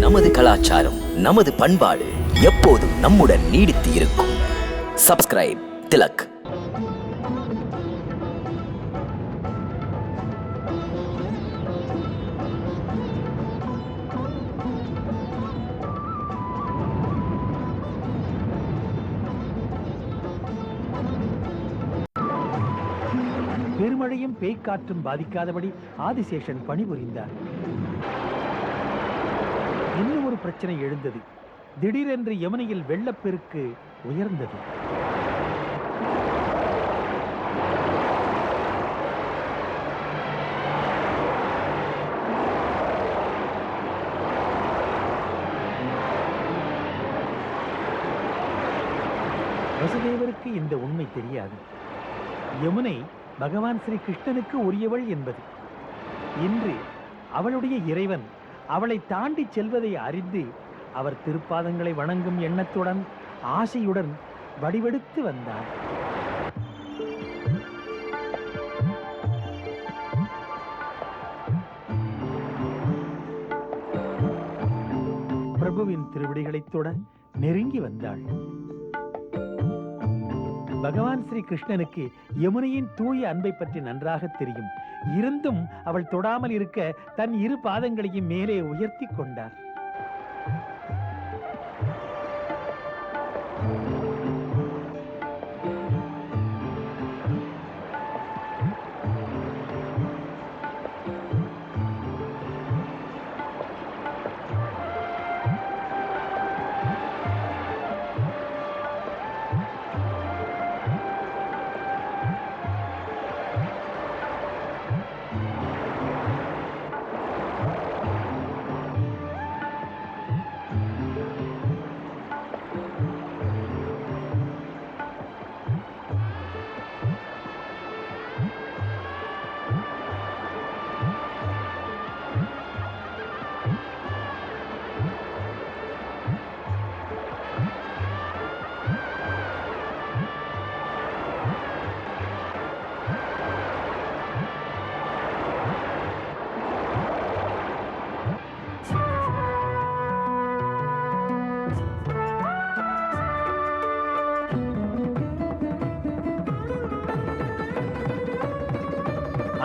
நமது கலாச்சாரம், நமது பண்பாடு எப்போதும் நம்முடன் நீடித்து இருக்கும். சப்ஸ்கிரைப் திலக். பெருமழையும் பேய்க்காற்றும் பாதிக்காதபடி ஆதிசேஷன் பணிபுரிந்தார். இன்னும் ஒரு பிரச்சனை எழுந்தது. திடீரென்று யமுனையில் வெள்ளப்பெருக்கு உயர்ந்தது. வசுதேவருக்கு இந்த உண்மை தெரியாது. யமுனை பகவான் ஸ்ரீ கிருஷ்ணனுக்கு உரியவள் என்பது. இன்று அவளுடைய இறைவன் அவளை தாண்டி செல்வதை அறிந்து அவர் திருப்பாதங்களை வணங்கும் எண்ணத்துடன் ஆசையுடன் வடிவெடுத்து வந்தார். பிரபுவின் திருவடிகளைத் தொட நெருங்கி வந்தாள். பகவான் ஸ்ரீ கிருஷ்ணனுக்கு யமுனையின் தூய அன்பை பற்றி நன்றாக தெரியும். இருந்தும் அவள் தொடாமல் இருக்க தன் இரு பாதங்களையும் மேலே உயர்த்தி கொண்டார்.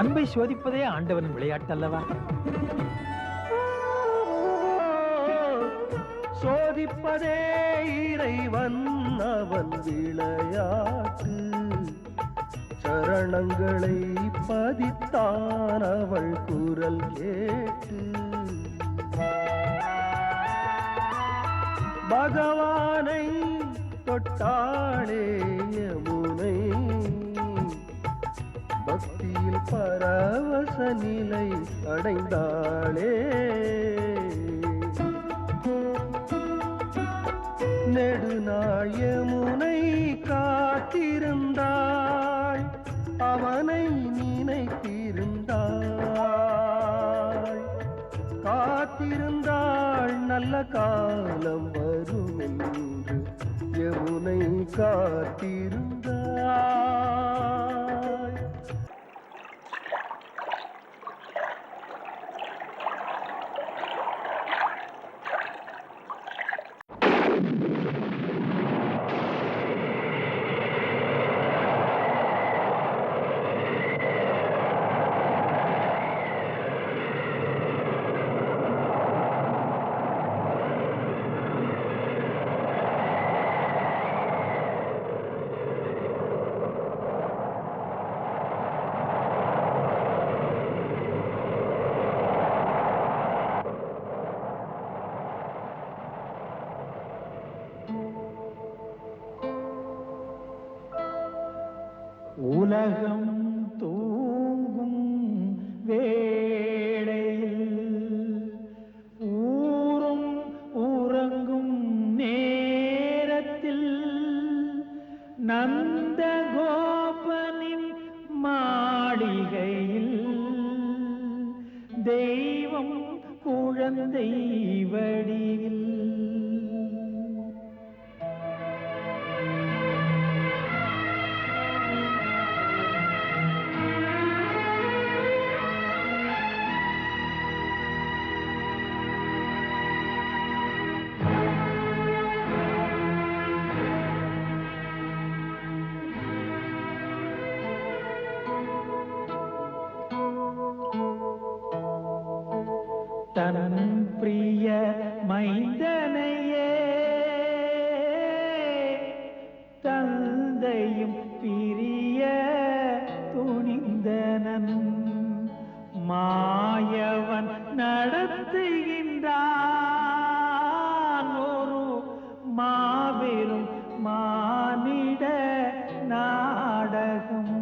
அன்பை சோதிப்பதே ஆண்டவனின் விளையாட்டு அல்லவா? சோதிப்பதே இறைவன் அவன் விளையாட்டு. சரணங்களை பதித்தான் அவள் குரல் கேட்டு. பகவானை தொட்டாளே யமுனை, பக்தியில் பரவச நிலை அடைந்தாளே. நெடுநாள் யமுனை காத்திருந்தாள், அவனை நினைத்திருந்தாள். காத்திருந்தாள் நல்ல காலம் வரும் என்று யமுனை காத்திருந்தாள். உலகம் தூங்கும் வேளையில், ஊரும் உறங்கும் நேரத்தில், நந்த கோபனின் மாளிகையில் தெய்வம் குழந்தை வடிவில். தன் பிரிய மைந்தனையே தந்தையும் பிரிய துணிந்தனன் மாயவன் நடத்துகின்றான் ஒரு மாபெரும் மானிட நாடகம்.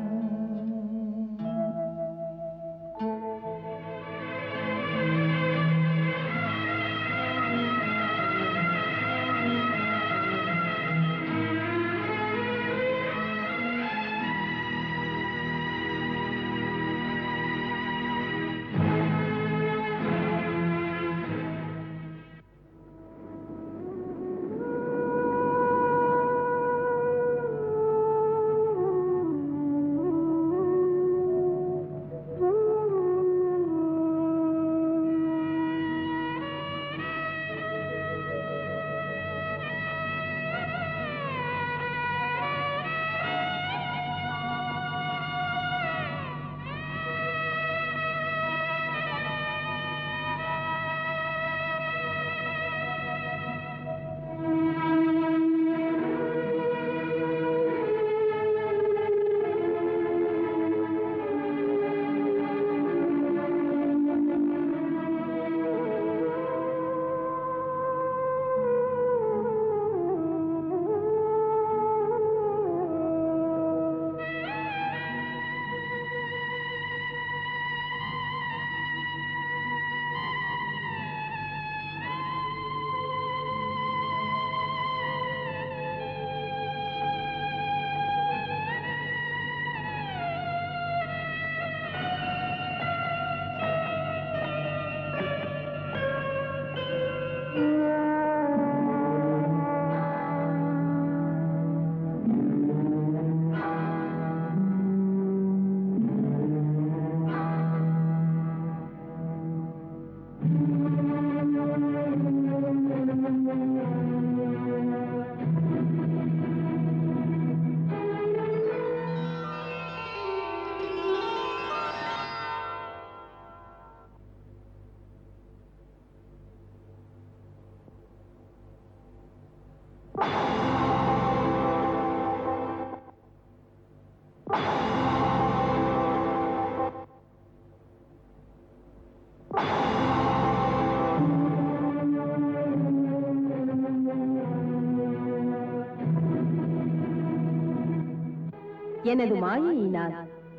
எனது மாயையினால்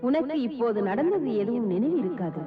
உனக்கு இப்போது நடந்தது எதுவும் நினைவு இருக்காது.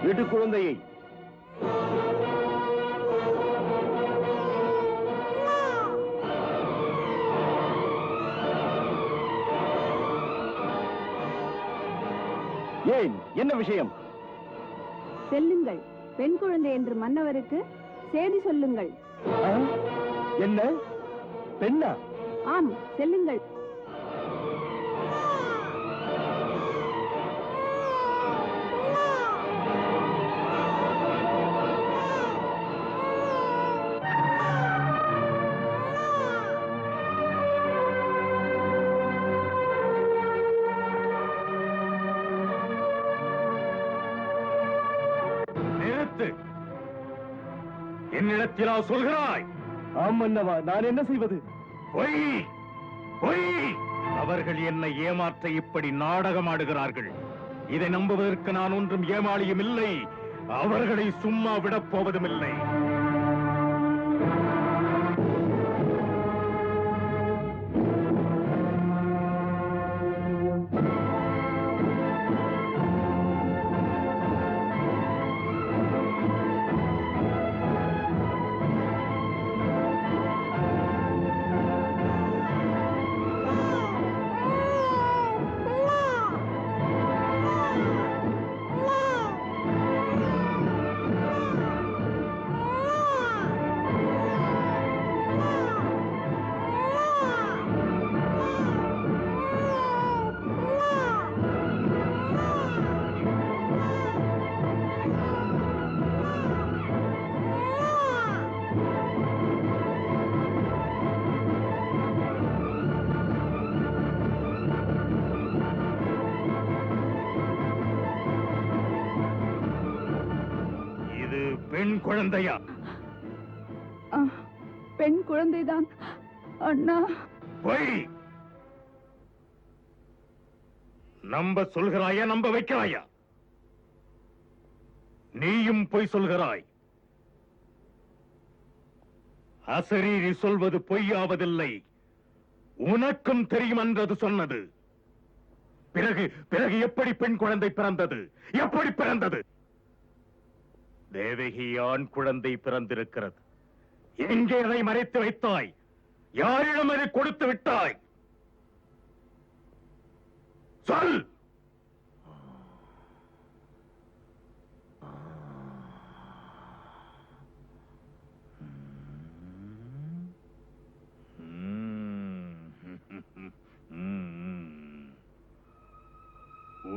வீட்டு குழந்தையை ஏன், என்ன விஷயம்? செல்லுங்கள், பெண் குழந்தை என்று மன்னவருக்கு செய்தி சொல்லுங்கள். என்ன பெண்ணா? ஆம், செல்லுங்கள். நிறுத்து. என்னிடத்திலா சொல்கிறாய்? ஆம் மன்னவா, நான் என்ன செய்வது? பொய், பொய். அவர்கள் என்னை ஏமாற்ற இப்படி நாடகம் ஆடுகிறார்கள். இதை நம்புவதற்கு நான் ஒன்றும் ஏமாளியும் இல்லை. அவர்களை சும்மா விடப் போவதும் இல்லை. பெண் குழந்தையா? பெண் குழந்தைதான் அண்ணா. பொய். நம்ப சொல்கிறாயா, நம்ப வைக்கிறாயா? நீயும் பொய் சொல்கிறாய். அசரீரி சொல்வது பொய்யாவதில்லை. உனக்கும் தெரியும் என்றது சொன்னது. பிறகு பிறகு எப்படி பெண் குழந்தை பிறந்தது? எப்படி பிறந்தது? தேவகி ஆண் குழந்தை பிறந்திருக்கிறது. எங்கே அதை மறைத்து வைத்தாய்? யாரிடம் அதை கொடுத்து விட்டாய்? சொல்.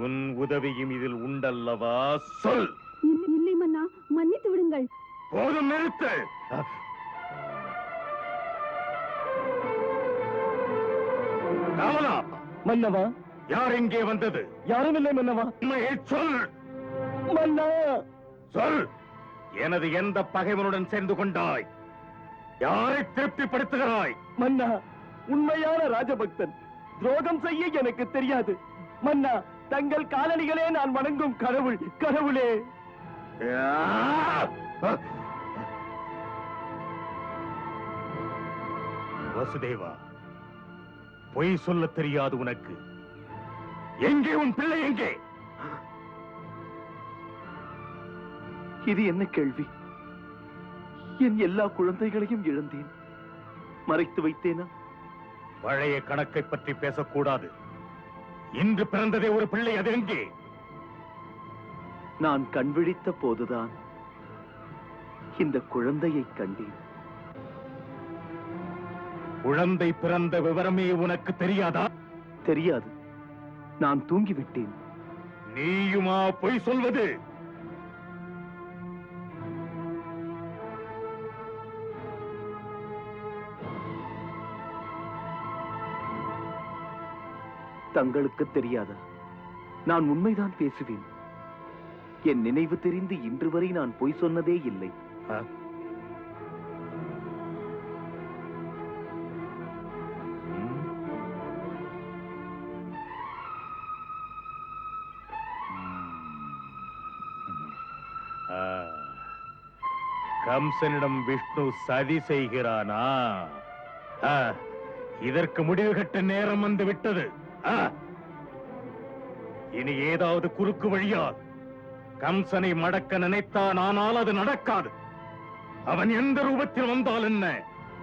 உன் உதவியும் இதில் உண்டல்லவா? சொல். இல்லை மன்னா, மன்னித்து விடுங்கள். போதும், நிறுத்து. காவலா. மன்னவா, யார் இங்கே வந்தது? யாரும் இல்லை மன்னவா. உண்மையை சொல். மன்னா, சொல். எனது எந்த பகைவனுடன் சேர்ந்து கொண்டாய்? யாரை திருப்திப்படுத்துகிறாய்? மன்னா, உண்மையான ராஜபக்தன். துரோகம் செய்ய எனக்கு தெரியாது. மன்னா, தங்கள் காலணிகளே நான் வணங்கும் கடவுள். கடவுளே. வசுதேவா, பொய் சொல்ல தெரியாது உனக்கு. எங்கே உன் பிள்ளை? எங்கே? இது என்ன கேள்வி? என் எல்லா குழந்தைகளையும் இழந்தேன். மறைத்து வைத்தேனா? பழைய கணக்கை பற்றி பேசக்கூடாது. இன்று பிறந்ததே ஒரு பிள்ளை, அது எங்கே? நான் கண்விழித்த போதுதான் இந்த குழந்தையை கண்டேன். குழந்தை பிறந்த விவரமே உனக்கு தெரியாதா? தெரியாது. நான் தூங்கிவிட்டேன். நீயுமா பொய் சொல்வது? தங்களுக்கு தெரியாதா? நான் உண்மைதான் பேசுவேன். என் நினைவு தெரிந்து இன்று வரை நான் பொய் சொன்னதே இல்லை. கம்சனிடம் விஷ்ணு சதி செய்கிறானா? இதற்கு முடிவு கட்ட நேரம் வந்து விட்டது. இனி ஏதாவது குறுக்கு வழியால் கம்சனை மடக்க நினைத்தான். ஆனால் அது நடக்காது. அவன் எந்த ரூபத்தில் வந்தால் என்ன,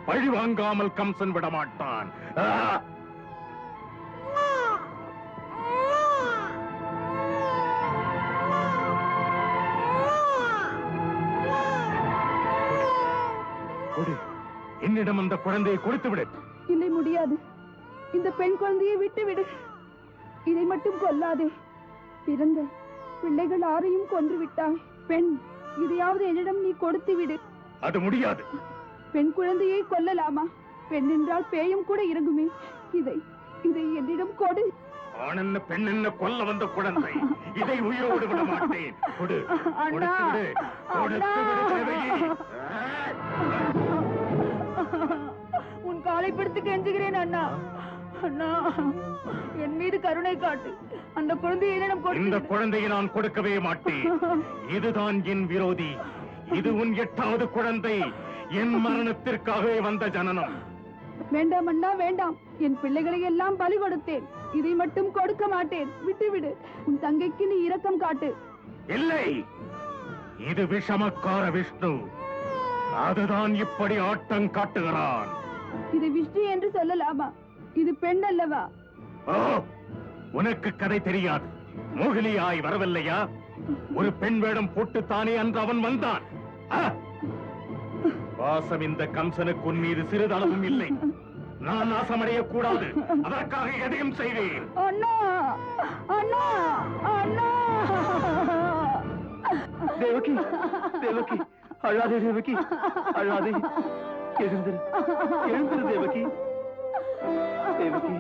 பழி வாங்காமல் கம்சன் விடமாட்டான். என்னிடம் அந்த குழந்தையை கொடுத்து விடு. முடியாது. இந்த பெண் குழந்தையை விட்டு விடு. இதை மட்டும் கொல்லாதே. பிறந்த பிள்ளைகள் ஆரையும் கொன்று விட்டாய். பெண், இதையாவது என்னிடம் நீ கொடுத்து விடு. அது முடியாது. பெண் குழந்தையை கொல்லலாமா? பெண் என்றால் பேயும் கூட இறங்குமே. இதை இதை என்னிடம் கொடு. ஆண் என்ன பெண் என்ன கொல்ல வந்த குழந்தை, இதை உயிரோடு விட மாட்டேன். கொடு, கொடுத்து விடு, கொடுத்து விடு தேவகி. உன் காலை பிடித்து கெஞ்சுகிறேன் அண்ணா. அண்ணா, என் மீது கருணை காட்டு. அந்த குழந்தையை என்னிடம் கொடு. இந்த குழந்தையை நான் கொடுக்கவே மாட்டேன். இதுதான் என் விரோதி. இது உன் 8வது குழந்தை. என் மரணத்திற்காகவே வந்த ஜனனம். வேண்டாம் அண்ணா, வேண்டாம். என் பிள்ளைகளை எல்லாம் பலி கொடுத்தேன். இதை மட்டும் கொடுக்க மாட்டேன். விட்டுவிடு. உன் தங்கைக்கு நீ இரக்கம் காட்டு. இல்லை, இது விஷமக்கார விஷ்ணு. அதுதான் இப்படி ஆட்டம் காட்டுகிறான். இது விஷ்ணு என்று சொல்லலாமா? இது பெண் அல்லவா? ஓ, உனக்கு கதை தெரியாது. மோகிலியாய் வரவில்லையா? ஒரு பெண் வேடம் போட்டுத்தானே அன்று அவன் வந்தான். வாசம் இந்த கம்சனுக்கு உன் மீது சிறிதளவும் இல்லை. நான் நாசமடைய கூடாது. அதற்காக எதையும் செய்வேன். அண்ணா, அண்ணா, அண்ணா. தேவகி, தேவகி, அழாதே தேவகி, அழாதே. எழுந்திரு, எழுந்திரு தேவகி. தேவகி,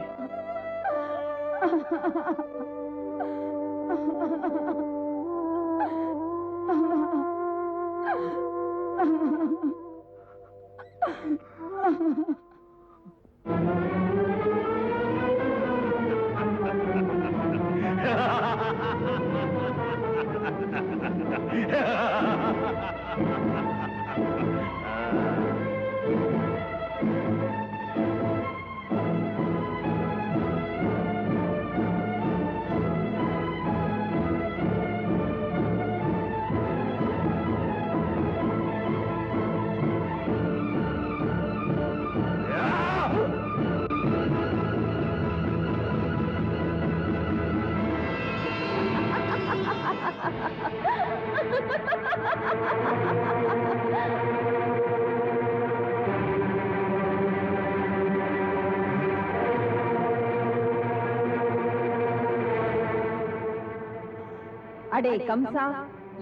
அடே கம்சா,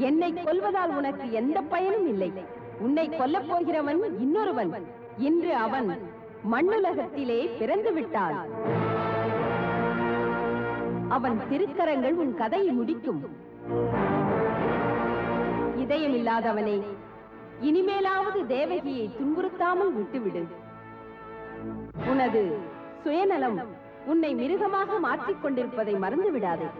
என்னை கொல்வதால் உனக்கு எந்த பயனும் இல்லை. உன்னை கொல்லப் போகிறவன் இன்னொருவன். இன்று அவன் மண்ணுலகத்திலே பிறந்து விட்டான். அவன் திருக்கரங்கள் உன் கதையை முடிக்கும். இதயமில்லாதவனே, இனிமேலாவது தேவகியை துன்புறுத்தாமல் விட்டுவிடு. உனது சுயநலம் உன்னை மிருகமாக மாற்றிக் கொண்டிருப்பதை மறந்து விடாதே.